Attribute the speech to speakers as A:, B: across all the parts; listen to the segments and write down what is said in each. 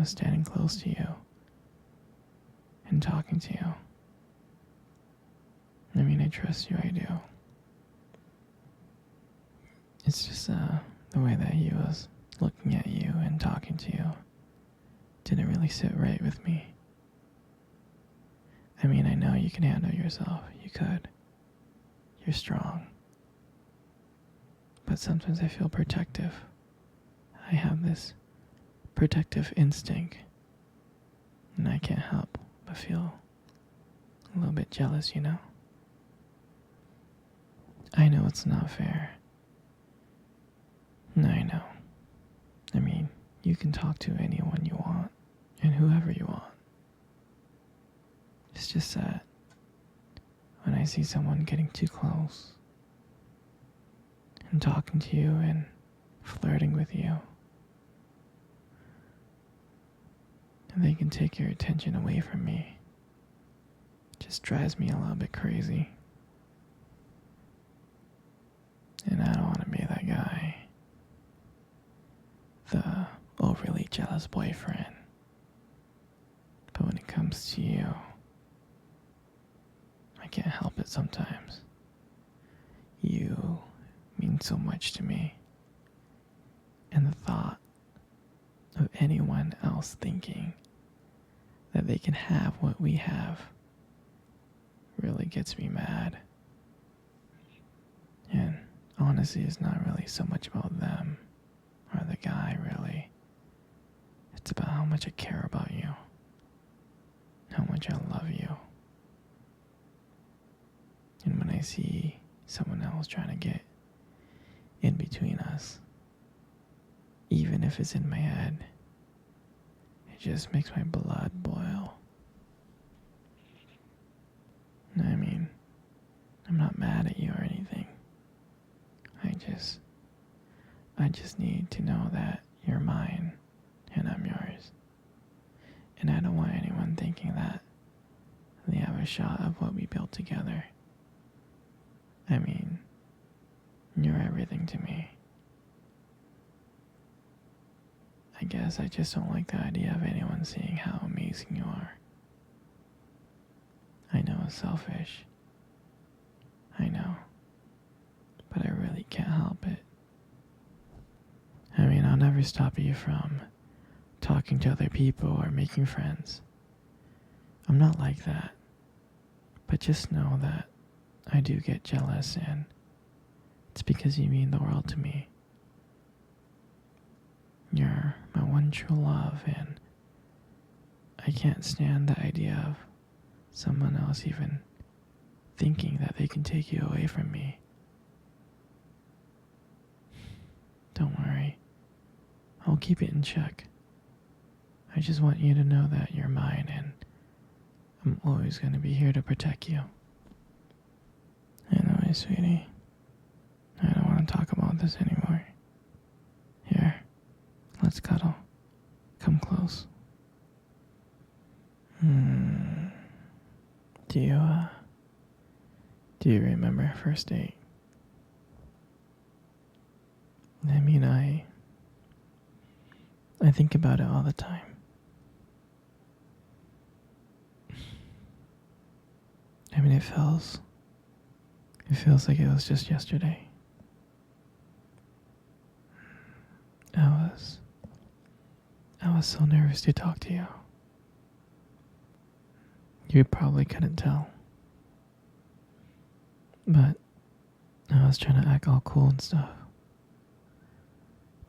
A: was standing close to you and talking to you. I mean, I trust you, I do. It's just the way that he was looking at you and talking to you didn't really sit right with me. I mean, I know you can handle yourself. You could. You're strong. But sometimes I feel protective. I have this protective instinct. And I can't help but feel a little bit jealous, you know? I know it's not fair. I know. I mean, you can talk to anyone you want and whoever you want. It's just that when I see someone getting too close and talking to you and flirting with you, and they can take your attention away from me, it just drives me a little bit crazy. And I don't want to be that guy. The overly jealous boyfriend. But when it comes to you, I can't help it sometimes. You mean so much to me. And the thought of anyone else thinking that they can have what we have really gets me mad. And honestly, it's not really so much about them or the guy, really. It's about how much I care about you, how much I love you. And when I see someone else trying to get in between us, even if it's in my head, it just makes my blood boil. I mean, I'm not mad at you or anything. I just need to know that you're mine and I'm yours. And I don't want anyone thinking that they have a shot of what we built together. I mean, you're everything to me. I guess I just don't like the idea of anyone seeing how amazing you are. I know it's selfish. I know. But I really can't help it. I mean, I'll never stop you from talking to other people or making friends. I'm not like that. But just know that I do get jealous, and it's because you mean the world to me. You're my one true love, and I can't stand the idea of someone else even thinking that they can take you away from me. Don't worry. I'll keep it in check. I just want you to know that you're mine, and I'm always going to be here to protect you. Anyway, sweetie, I don't want to talk about this anymore. Here, let's cuddle. Come close. Do you remember our first date? I mean, I think about it all the time. I mean, it feels like it was just yesterday. I was so nervous to talk to you. You probably couldn't tell. But I was trying to act all cool and stuff.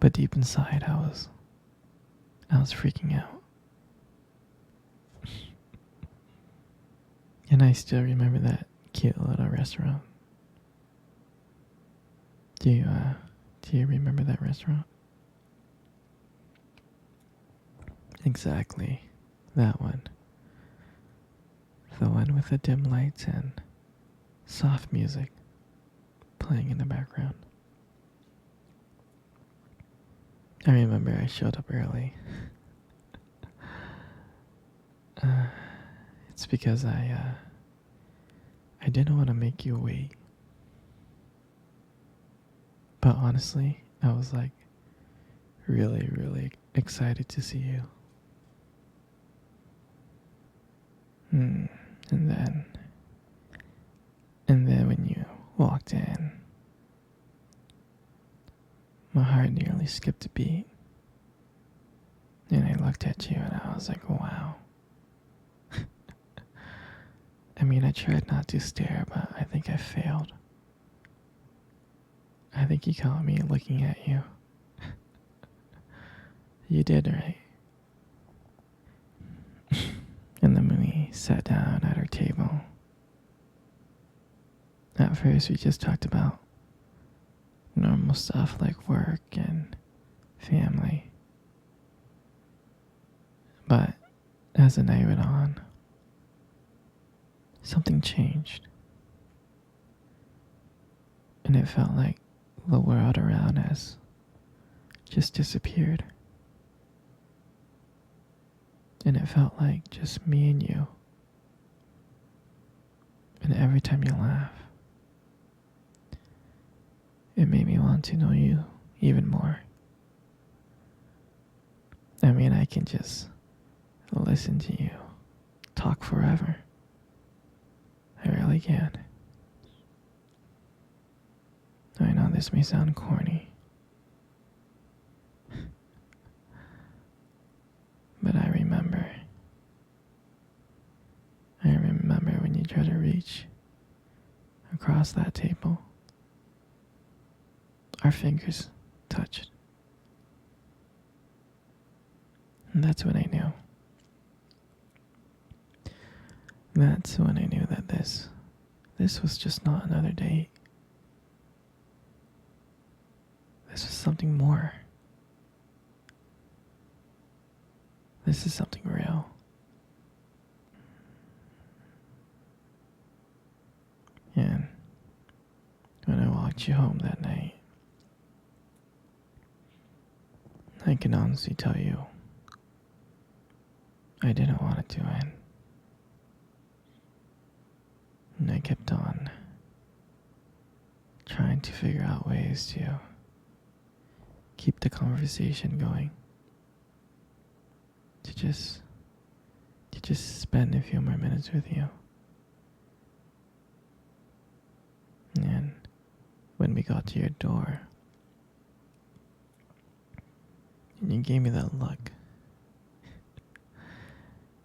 A: But deep inside, I was freaking out. And I still remember that cute little restaurant. Do you remember that restaurant? Exactly, that one. The one with the dim lights and soft music playing in the background. I remember I showed up early. It's because I didn't want to make you wait. But honestly, I was like really, really excited to see you. Mm, and then, and then when you walked in, my heart nearly skipped a beat. And I looked at you and I was like, wow. I mean, I tried not to stare, but I think I failed. I think you caught me looking at you. You did, right? And then when we sat down at our table, at first we just talked about normal stuff like work and family. But as the night went on, something changed. And it felt like the world around us just disappeared. And it felt like just me and you. And every time you laugh, it made me want to know you even more. I mean, I can just listen to you talk forever. I really can. I know this may sound corny, but I remember when you tried to reach across that table. Our fingers touched. And that's when I knew. That's when I knew that this was just not another date. This was something more. This is something real. And when I walked you home that night, I can honestly tell you, I didn't want it to end. And I kept on trying to figure out ways to keep the conversation going. To just spend a few more minutes with you. And when we got to your door, and you gave me that look,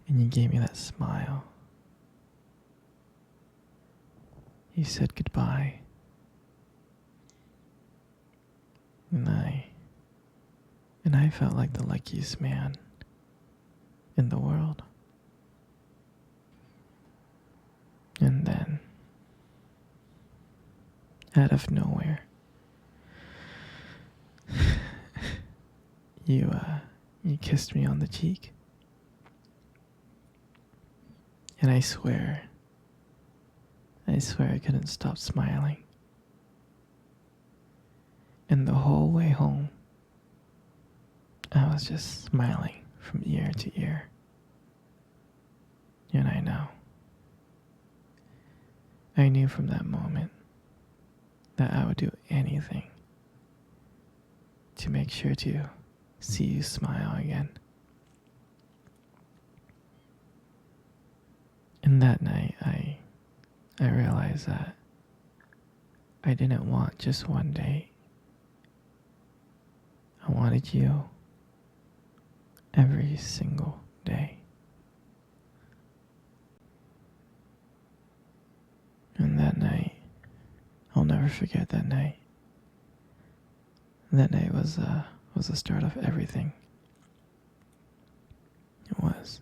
A: and you gave me that smile, you said goodbye. And I felt like the luckiest man in the world. And then, out of nowhere, you kissed me on the cheek. And I swear I couldn't stop smiling. And the whole way home, I was just smiling from ear to ear. And I knew from that moment that I would do anything to make sure to see you smile again. And that night, I realized that I didn't want just one date. I wanted you every single day. And that night, I'll never forget that night. That night was the start of everything. It was.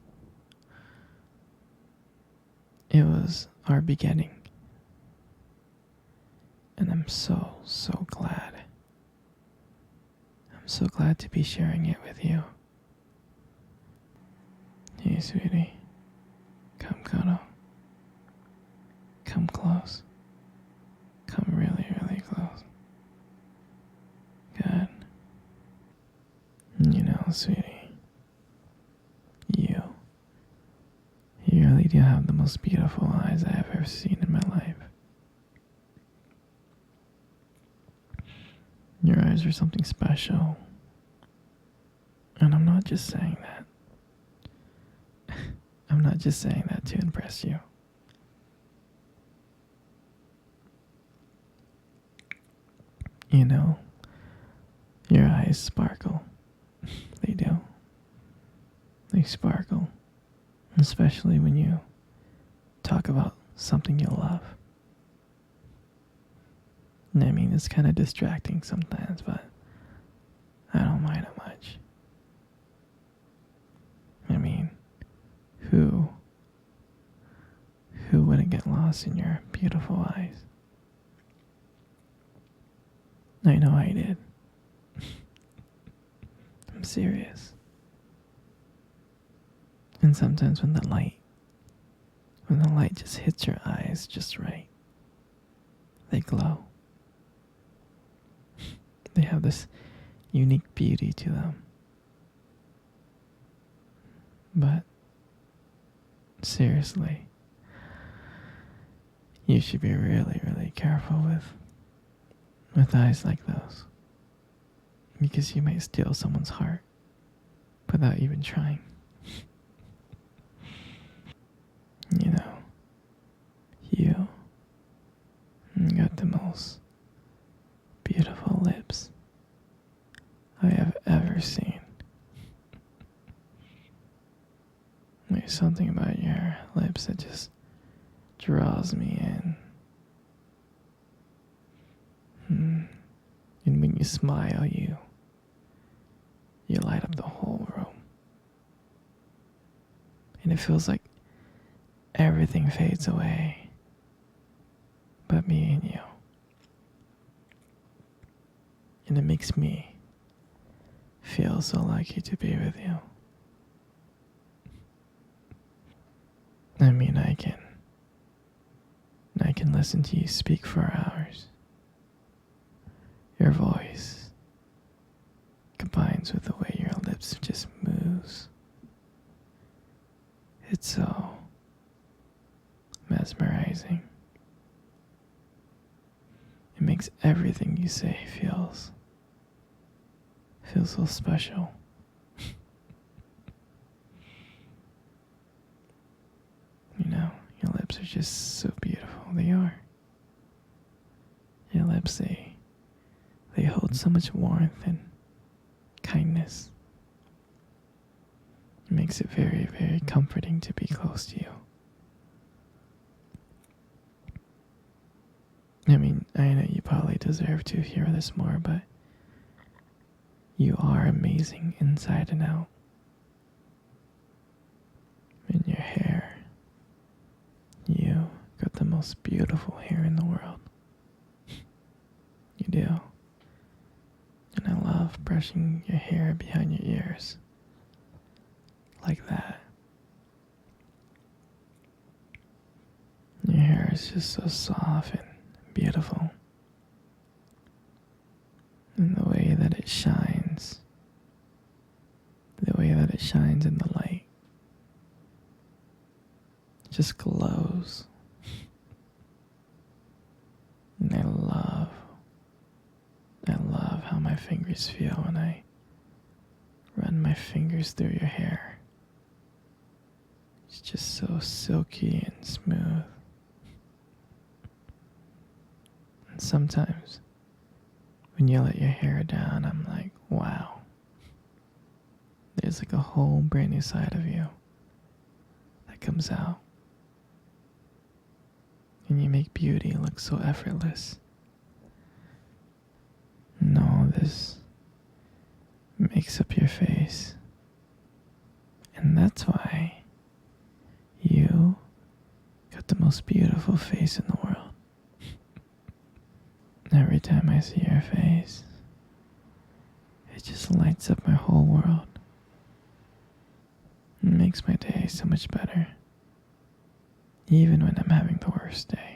A: It was our beginning. And I'm so glad. I'm so glad to be sharing it with you. Hey, sweetie. Come cuddle. Come close. Come really, really close. Good. You know, sweetie, you really do have the most beautiful eyes I have ever seen in my life. Your eyes are something special. And I'm not just saying that. I'm not just saying that lot to impress you. You know, your eyes sparkle. They do. They sparkle. Especially when you talk about something you love. I mean, it's kind of distracting sometimes, but I don't mind it much. I mean, who wouldn't get lost in your beautiful eyes? I know I did. I'm serious. And sometimes when the light just hits your eyes just right, they glow. They have this unique beauty to them. But seriously, you should be really, really careful with eyes like those. Because you might steal someone's heart without even trying. You know, you got the most beautiful lips I have ever seen. There's something about your lips that just draws me in. And when you smile, you light up the whole room. And it feels like everything fades away but me and you. And it makes me feel so lucky to be with you. I mean, I can listen to you speak for hours. Your voice combines with the way your lips just moves. It's so mesmerizing. It makes everything you say feels so special. You know, your lips are just so beautiful. They are. Your lips, they hold so much warmth and kindness. It makes it very, very comforting to be close to you. I mean, I know you probably deserve to hear this more, but you are amazing inside and out. And your hair, you got the most beautiful hair in the world. You do. And I love brushing your hair behind your ears. Like that. Your hair is just so soft and beautiful. And the way that it shines. The way that it shines in the light. Just glows. And I love how my fingers feel when I run my fingers through your hair. It's just so silky and smooth. And sometimes when you let your hair down, I'm like, wow. There's like a whole brand new side of you that comes out. And you make beauty look so effortless. And all this makes up your face. And that's why you got the most beautiful face in the world. Every time I see your face, it just lights up my whole world. It makes my day so much better. Even when I'm having the worst day.